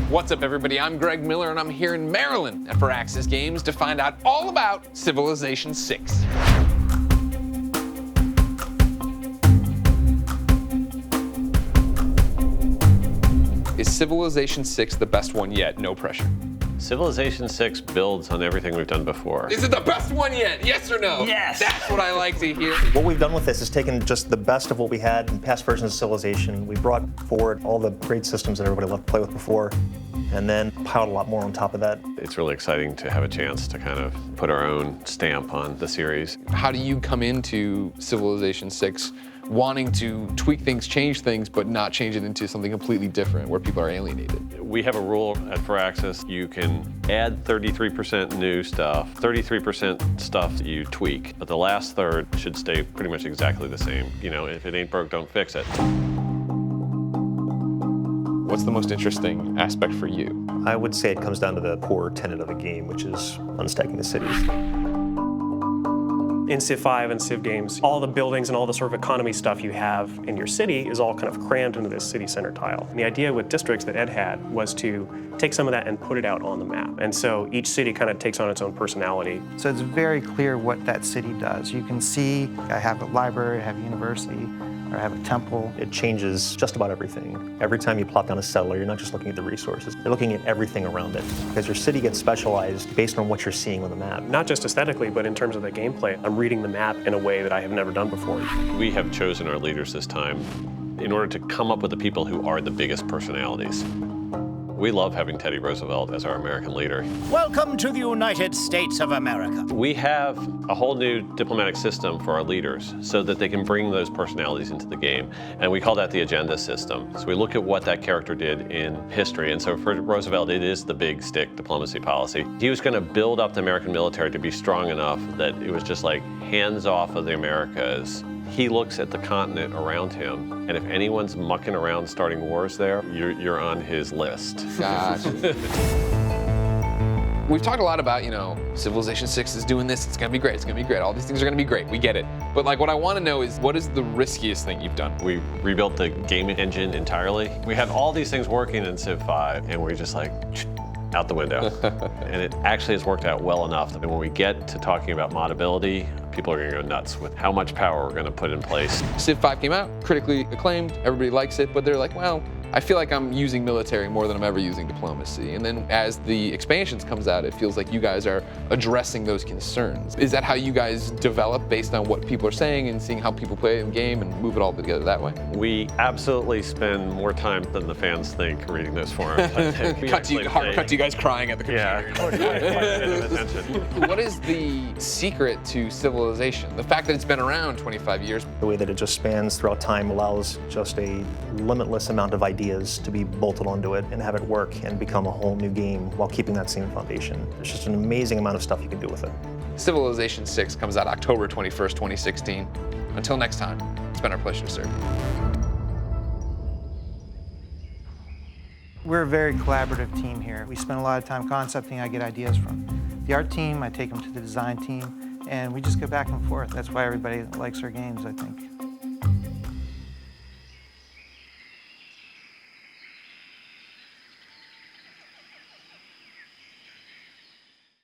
What's up, everybody? I'm Greg Miller, and I'm here in Maryland at Firaxis Games to find out all about Civilization 6. Is Civilization 6 the best one yet? No pressure. Civilization 6 builds on everything we've done before. Is it the best one yet? Yes or no? Yes! That's what I like to hear. What we've done with this is taken just the best of what we had in past versions of Civilization. We brought forward all the great systems that everybody loved to play with before, and then piled a lot more on top of that. It's really exciting to have a chance to kind of put our own stamp on the series. How do you come into Civilization 6 wanting to tweak things, change things, but not change it into something completely different where people are alienated? We have a rule at Firaxis. You can add 33% new stuff, 33% stuff that you tweak, but the last third should stay pretty much exactly the same. You know, if it ain't broke, don't fix it. What's the most interesting aspect for you? I would say it comes down to the core tenet of the game, which is unstacking the cities. In Civ 5 and Civ games, all the buildings and all the sort of economy stuff you have in your city is all kind of crammed into this city center tile. And the idea with districts that Ed had was to take some of that and put it out on the map. And so each city kind of takes on its own personality. So it's very clear what that city does. You can see, I have a library, I have a university, or I have a temple. It changes just about everything. Every time you plop down a settler, you're not just looking at the resources, you're looking at everything around it. Because your city gets specialized based on what you're seeing on the map. Not just aesthetically, but in terms of the gameplay. I'm reading the map in a way that I have never done before. We have chosen our leaders this time in order to come up with the people who are the biggest personalities. We love having Teddy Roosevelt as our American leader. Welcome to the United States of America. We have a whole new diplomatic system for our leaders so that they can bring those personalities into the game. And we call that the agenda system. So we look at what that character did in history. And so for Roosevelt, it is the big stick diplomacy policy. He was going to build up the American military to be strong enough that it was just like hands off of the Americas. He looks at the continent around him, and if anyone's mucking around starting wars there, you're on his list. Gotcha. We've talked a lot about, Civilization 6 is doing this, it's gonna be great, it's gonna be great. All these things are gonna be great, we get it. But what I wanna know is, what is the riskiest thing you've done? We rebuilt the game engine entirely. We had all these things working in Civ 5, and we're just like, out the window. And it actually has worked out well enough that when we get to talking about modability, people are gonna go nuts with how much power we're gonna put in place. Civ 5 came out, critically acclaimed, everybody likes it, but they're like, well, I feel like I'm using military more than I'm ever using diplomacy. And then as the expansions comes out, it feels like you guys are addressing those concerns. Is that how you guys develop based on what people are saying and seeing how people play in game and move it all together that way? We absolutely spend more time than the fans think reading those forums. Cut to you guys crying at the computer. Yeah. What is the secret to Civilization? The fact that it's been around 25 years. The way that it just spans throughout time allows just a limitless amount of ideas to be bolted onto it and have it work and become a whole new game while keeping that same foundation. There's just an amazing amount of stuff you can do with it. Civilization 6 comes out October 21st, 2016. Until next time, it's been our pleasure to serve. We're a very collaborative team here. We spend a lot of time concepting, I get ideas from the art team, I take them to the design team, and we just go back and forth. That's why everybody likes our games, I think.